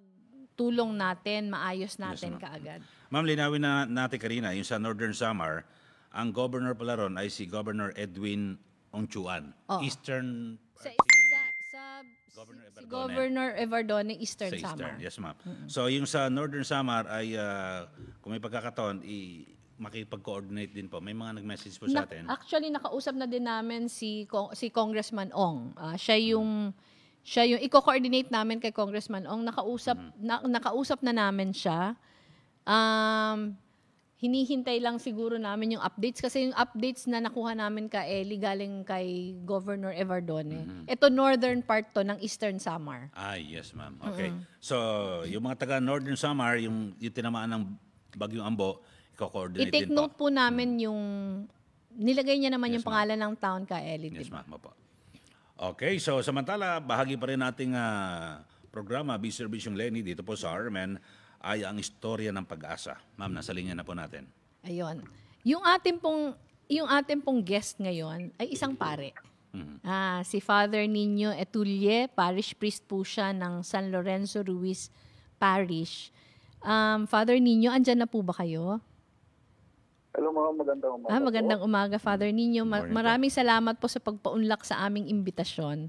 tulong natin, maayos natin kaagad. Ma'am, linawin na natin kanina, yung sa Northern Samar, ang governor pala ron ay si Governor Edwin Ongchuan. Eastern Governor Evardone, Eastern sa Samar. Eastern, yes ma'am. So yung sa Northern Samar ay kung may pagkakataon, makipag-coordinate din po. May mga nag-message po sa atin. Actually, nakausap na din namin si Congressman Ong. Siya yung i-coordinate namin kay Congressman Ong. Nakausap na namin siya. Hinihintay lang siguro namin yung updates kasi yung updates na nakuha namin ka Eli galing kay Governor Evardone. Ito northern part to ng Eastern Samar. Yes ma'am. Okay. So, yung mga taga Northern Samar, yung tinamaan ng Bagyong Ambo, i-coordinate din I-take po. note po namin yung nilagay niya naman yung pangalan ng town ka Eli. Yes diba? ma'am. Opo. Okay, so samantala, bahagi pa rin nating programa, B-Service yung Lenny dito po sa RMN, ay ang istorya ng pag-asa. Ma'am, nasa linya na po natin. Ayun. Yung ating pong guest ngayon ay isang pare. Si Father Nino Etulie, parish priest po siya ng San Lorenzo Ruiz Parish. Father Nino, andyan na po ba kayo? Hello mga magandang umaga. Magandang umaga, Father Nino. Maraming salamat po sa pagpaunlak sa aming imbitasyon.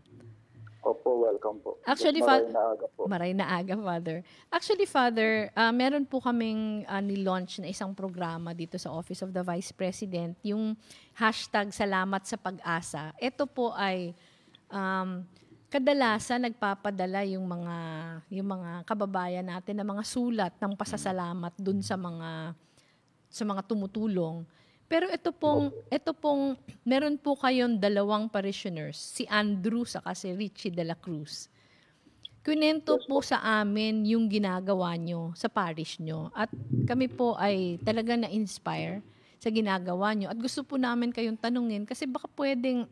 Opo, welcome po. Actually, Maray na aga po. Father. Actually, Father, meron po kaming ni-launch na isang programa dito sa Office of the Vice President, yung hashtag Salamat sa Pag-asa. Ito po ay kadalasan nagpapadala yung mga kababayan natin na mga sulat ng pasasalamat dun sa mga tumutulong. Pero ito pong meron po kayong dalawang parishioners, si Andrew saka si Richie de la Cruz. Kunento po sa amin yung ginagawa nyo sa parish nyo. At kami po ay talaga na-inspire sa ginagawa nyo. At gusto po namin kayong tanungin kasi baka pwedeng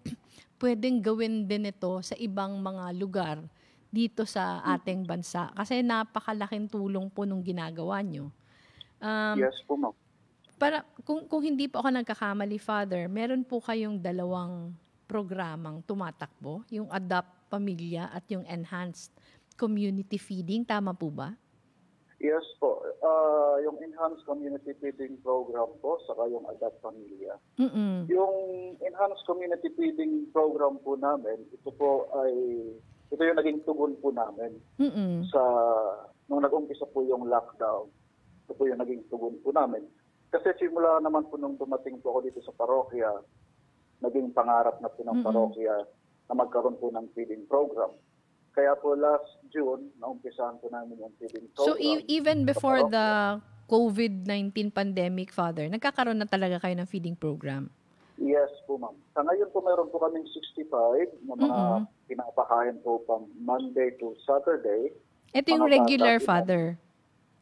gawin din ito sa ibang mga lugar dito sa ating bansa. Kasi napakalaking tulong po nung ginagawa nyo. Yes po, ma'am. Para kung hindi po ako nagkakamali, Father, meron po kayong dalawang programang tumatakbo, yung Adopt Pamilya at yung Enhanced Community Feeding, tama po ba? Yes po. Yung Enhanced Community Feeding Program po, saka yung Adopt Pamilya. Yung Enhanced Community Feeding Program po namin, ito yung naging tugon po namin nung nag-umpisa po yung lockdown. Ito po yung naging tugon po namin. Kasi simula naman po nung dumating po ako dito sa parokya, naging pangarap na po ng parokya na magkaroon po ng feeding program. Kaya po last June, naumpisahan po namin yung feeding program. So even before the COVID-19 pandemic, Father, nagkakaroon na talaga kayo ng feeding program? Yes po, ma'am. Sa ngayon po meron po kaming 65 na mga pinapakain po pang Monday to Saturday. Ito yung regular, Father?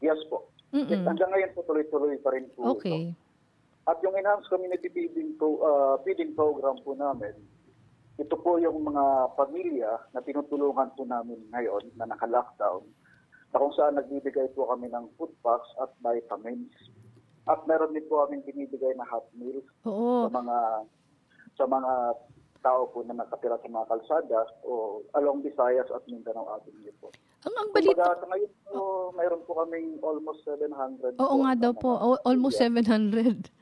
Yes po. Hanggang ngayon po tuloy-tuloy pa rin po. Okay. Ito. At yung Enhanced Community Feeding Program po namin, ito po yung mga pamilya na tinutulungan po namin ngayon na naka-lockdown, na kung saan nagbibigay po kami ng food packs at vitamins. At meron din po kaming binibigay na hot meals sa mga tao po na nakatira sa mga kalsada o along Visayas at Mindanao Avenue po. Ang balita. Kumbaga, sa ngayon po, mayroon po kaming almost 700 Oo nga daw po, almost 700.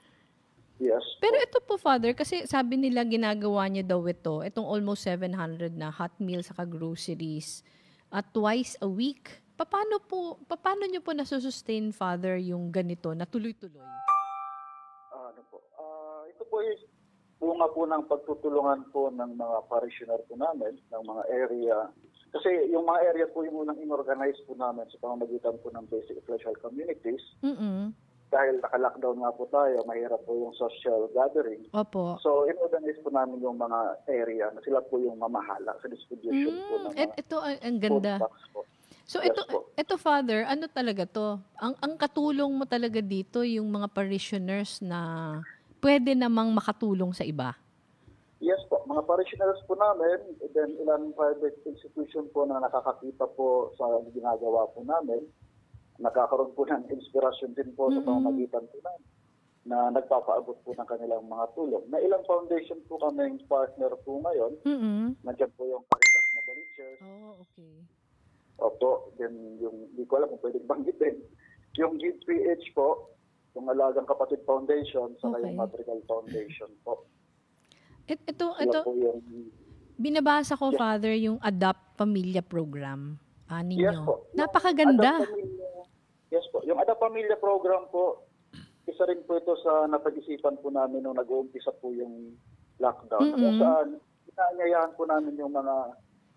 Yes. Pero ito po, Father, kasi sabi nila ginagawa niyo daw itong almost 700 na hot meal saka groceries at twice a week. Paano niyo po nasusustain, Father, yung ganito na tuloy-tuloy? Ito po is bunga po ng pagtutulungan po ng mga parishioner po namin, ng mga area. Kasi yung mga area po yung unang inorganize po namin sa pamamagitan po ng basic ecclesial communities. Dahil naka-lockdown nga po tayo, mahirap po yung social gathering. Opo. So, inorganize po namin yung mga area na sila po yung mamahala sa distribution po ng mga Ito ang ganda. food packs po. So Yes ito Father, ano talaga to? Ang katulong mo talaga dito yung mga parishioners na pwede namang makatulong sa iba. Yes po, mga parishioners po namin, then ilang private institution po na nakakakita po sa ginagawa po namin. Nakakaroon po ng inspirasyon din po sa pamamagitan po namin na nagpapaabot po ng kanilang mga tulong. Na ilang foundation po kaming partner po ngayon. Nandiyan po yung Caritas Novaliches. Oh, okay. Opo, then yung, hindi ko alam kung pwedeng banggitin. Yung GPH po, yung Alagang Kapatid Foundation, saka yung Madrigal Foundation po. Ito, Po yung, binabasa ko, Father, yung Adopt Pamilya program ninyo. Yes po. Napakaganda. Yes po. Yung Adopt Pamilya program po, isa rin po ito sa napag-isipan po namin nung nag-uumpisa po yung lockdown. Kung saan, inaanyayahan po namin yung mga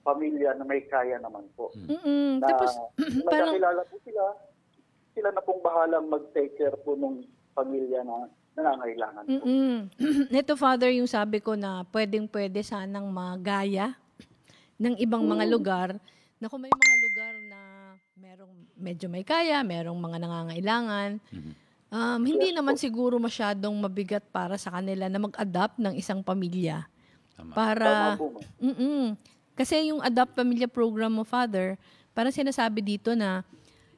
pamilya na may kaya naman po. Na, Tapos, nagkakilala po sila na pong bahalang mag-take care po ng pamilya na nangangailangan po. Ito, Father, yung sabi ko na pwedeng-pwede sanang magaya ng ibang mga lugar na kung may mga lugar na medyo may kaya, merong mga nangangailangan, hindi naman siguro masyadong mabigat para sa kanila na mag-adapt ng isang pamilya. Para, kasi yung Adopt Pamilya program mo, Father, parang sinasabi dito na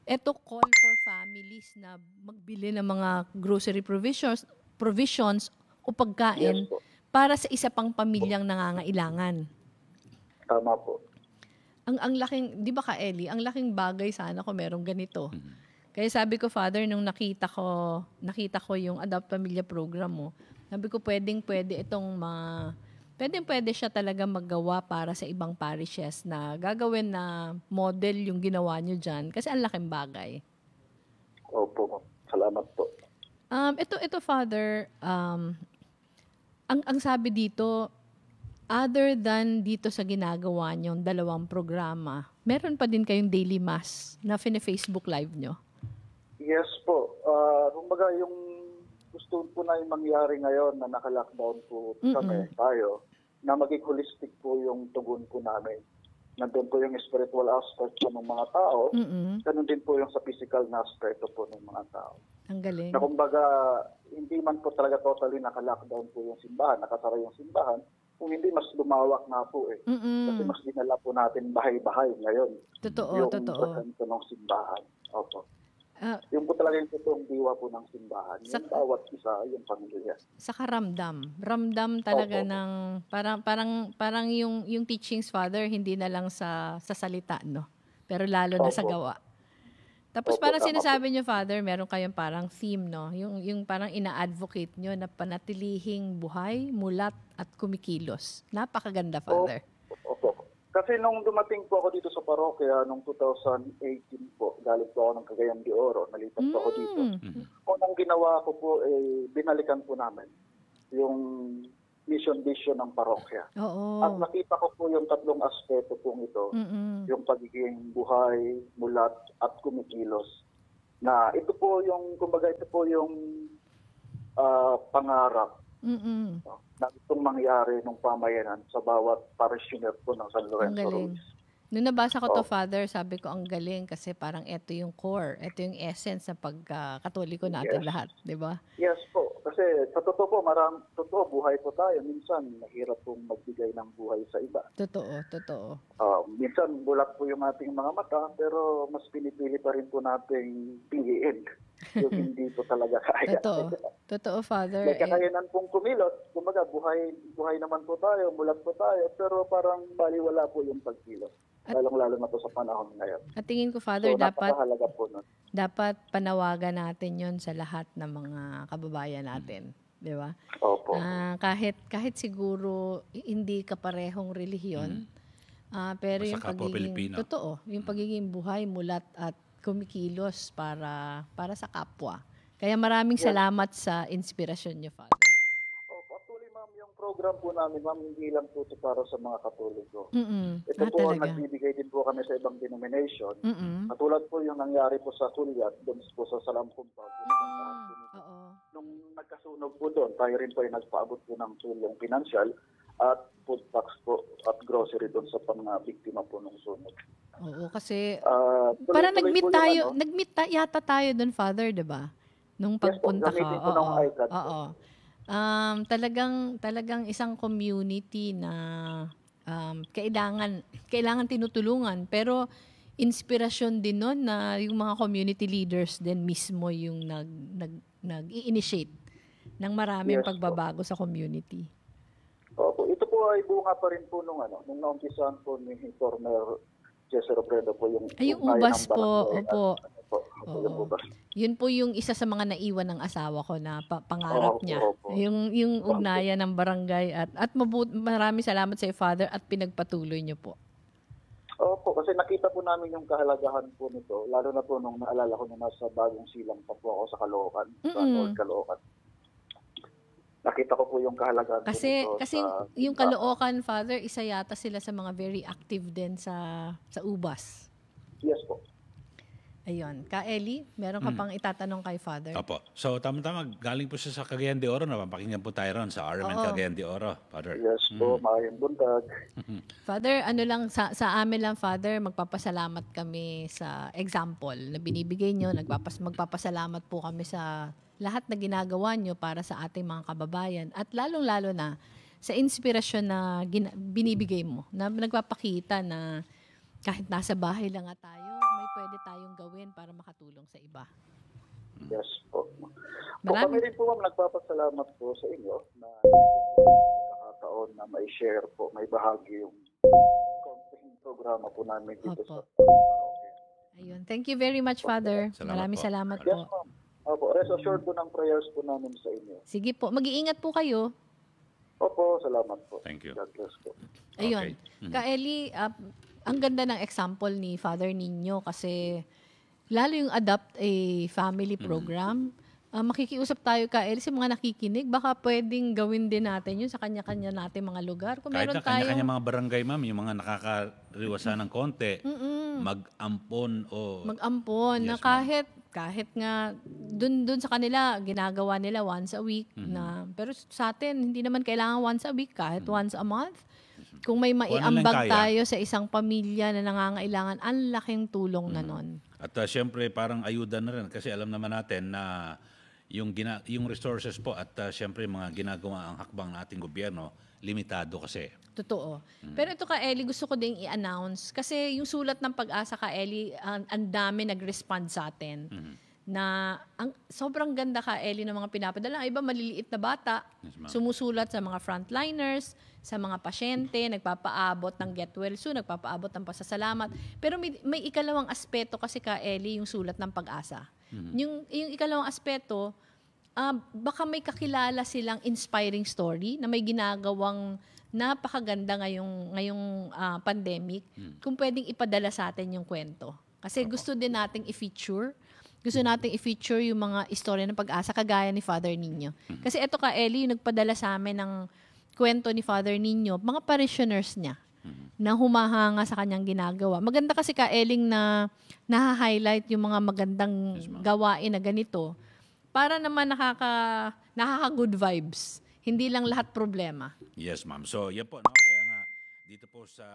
eto call for families na magbili ng mga grocery provisions o pagkain para sa isa pang pamilyang nangangailangan. Tama po. Ang laking, di ba ka Ellie, ang laking bagay sana kung merong ganito. Kaya sabi ko, Father, nung nakita ko yung Adopt Pamilya program mo, sabi ko pwede pwede siya talaga maggawa para sa ibang parishes na gagawin na model yung ginawa nyo dyan kasi ang laking bagay. Opo. Salamat po. Ito Father, ang sabi dito, other than dito sa ginagawa nyo, 2 programa, meron pa din kayong daily mass na Facebook live nyo? Yes po. Kumbaga yung gusto po na yung mangyari ngayon na naka-lockdown po tayo, na maging holistic po yung tugon po namin. Nandun po yung spiritual aspect po ng mga tao, ganun din po yung sa physical na aspect po ng mga tao. Ang galing. Na kumbaga, hindi man po talaga totally naka-lockdown po yung simbahan, nakasara yung simbahan, kung hindi mas lumawak na po eh. Kasi mas dinala po natin bahay-bahay ngayon. Totoo. Yung presento ng simbahan. Opo. Yung po talaga yung totoong diwa po ng simbahan. Yung bawat isa, yung pamilya. Saka ramdam. Ramdam talaga ng parang yung teachings, Father, hindi na lang sa salita, no? Pero lalo na sa gawa. Tapos parang sinasabi niyo, Father, meron kayong parang theme, no? Yung parang ina-advocate niyo na panatilihing buhay, mulat at kumikilos. Napakaganda, Father. Opo. Kasi nung dumating po ako dito sa parokya, nung 2018 po, galing po ako ng Cagayan de Oro, nalipat po ako dito. Unang ginawa ko po, binalikan po namin yung mission vision ng parokya. Oo. At nakita ko po yung 3 aspeto pong ito, yung pagiging buhay, mulat, at kumikilos. Na ito po yung, kumbaga ito po yung pangarap na itong mangyari ng pamayanan sa bawat parishioner po ng San Lorenzo Ruiz. Nung nabasa ko to, Father, sabi ko ang galing kasi parang ito yung core, ito yung essence ng pagkatoliko natin lahat, di ba? Yes po. Kasi sa totoo po, buhay po tayo. Minsan, mahirap pong magbigay ng buhay sa iba. Totoo. Minsan, bulat po yung ating mga mata, pero mas pinipili pa rin po nating piliin yung hindi po talaga kaya. Totoo. Totoo, Father. May kakayanan pong kumilot. Kumbaga, buhay naman po tayo, mulat po tayo, pero parang baliwala po yung pagkilot. Lalong-lalo na po sa panahon ngayon. At tingin ko, Father, So, napakahalaga po nun. dapat panawagan natin yon sa lahat ng mga kababayan natin. Di ba? Opo. Kahit siguro hindi kaparehong relihiyon, pero Basta yung kapwa pagiging, Pilipino. totoo, yung pagiging buhay, mulat at kumikilos para sa kapwa. Kaya maraming salamat sa inspirasyon niyo, Father. Opo, actually, ma'am, yung program po namin, ma'am, hindi lang po ito para sa mga Katoliko. Ito po ang Talaga. nagbibigay din po kami sa ibang denomination. Mm-mm. Katulad po yung nangyari po sa Sulyat, doon po sa Salampumpa. Oo. Nung nagkasunog po doon, tayo rin po ay nagpaabot po ng tulong pinansyal at food packs po at grocery doon sa mga biktima po ng sunog. Oo, kasi Tuloy-tuloy parang po nag-meet yung tayo, ano. yata tayo doon, Father, 'di ba? Nung Yes po, pagpunta ka. gamitin po ng iCard po. Oo. Talagang isang community na kailangan tinutulungan, pero inspirasyon din nun na yung mga community leaders din mismo yung nag-i-initiate ng maraming Yes po. pagbabago sa community. Opo, ito po ay bunga pa rin po nung naumpisahan po ni former Jesse Robredo po yung Ay, yung ugnayan ubas ng po, barangay opo. yung Oo. ubas. Yun po yung isa sa mga naiwan ng asawa ko na pangarap Opo, niya. opo. Yung ugnayan ng barangay at maraming salamat sa iyo, Father, at pinagpatuloy niyo po. Opo, kasi nakita po namin yung kahalagahan po nito, lalo na po nung naalala ko na nasa Bagong Silang pa po ako sa Caloocan, sa North Caloocan. Nakita ko po yung kahalagahan Kasi po nito. kasi yung Caloocan, Father, isa yata sila sa mga very active din sa ubas. Yes po. Ayun. Ka Eli, meron ka pang itatanong kay Father? Opo. So, tama-tama, galing po siya sa Cagayan de Oro. Napapakinggan po tayo ron sa RMN Cagayan de Oro, Father. Yes po, maayong buntag. Father, ano lang, sa amin lang, Father, magpapasalamat kami sa example na binibigay nyo. Magpapasalamat po kami sa lahat na ginagawa nyo para sa ating mga kababayan. At lalong-lalo na sa inspirasyon na binibigay mo, na nagpapakita na kahit nasa bahay lang nga tayo, may pwede tayong gawin para makatulong sa iba. Yes po. Marami- Kami rin po, ma'am, nagpapasalamat po sa inyo na pagkakataon na may share po, may bahagi yung konting programa po namin dito Opo. sa Ayun. Thank you very much, Father. Salamat Maraming po. salamat Yes, po. ma'am. Opo, rest assured po ng prayers po namin sa inyo. Sige po, mag-iingat po kayo. Opo, salamat po. Thank you. God bless po. Ayun. Okay. Ka Eli, ang ganda ng example ni Father Nino kasi lalo yung Adopt a Family program. Makikiusap tayo, Ka Eli, sa mga nakikinig. Baka pwedeng gawin din natin yun sa kanya-kanya natin mga lugar. Kung Kahit meron na kanya-kanya tayong mga barangay, ma'am, yung mga nakakariwasan ng konti, mag-ampon o... mag-ampon na Yes, kahit nga dun sa kanila ginagawa nila once a week na pero sa atin hindi naman kailangan once a week, kahit once a month. Kung may ano lang maiambag kaya. tayo sa isang pamilya na nangangailangan, ang laking tulong na nun. At syempre parang ayuda na rin kasi alam naman natin na yung resources po at syempre mga ginagawa ang hakbang ng ating gobyerno, limitado kasi. Totoo. Pero ito, Ka Eli, gusto ko ding i-announce kasi yung sulat ng Pag-asa, Ka Eli, ang dami nag-respond sa atin. Na sobrang ganda, Ka Eli, ng mga pinapadala. Ang iba maliliit na bata, Yes, ma'am. sumusulat sa mga frontliners, sa mga pasyente, nagpapaabot ng get well soon, nagpapaabot ng pasasalamat. Pero may ikalawang aspeto kasi, Ka Eli, yung sulat ng Pag-asa. Yung ikalawang aspeto, baka may kakilala silang inspiring story na may ginagawang napakaganda ngayong pandemic, kung pwedeng ipadala sa atin yung kwento. Kasi gusto din nating i-feature. Gusto nating i-feature yung mga istorya ng Pag-asa kagaya ni Father Nino. Kasi eto, Ka Eli, yung nagpadala sa amin ng kwento ni Father Nino, mga parishioners niya na humahanga sa kanyang ginagawa. Maganda kasi, Ka Eling, na naha-highlight yung mga magandang gawain na ganito para naman nakaka-good vibes. Hindi lang lahat problema. Yes, ma'am. So, yan po, no? Kaya nga, dito po sa...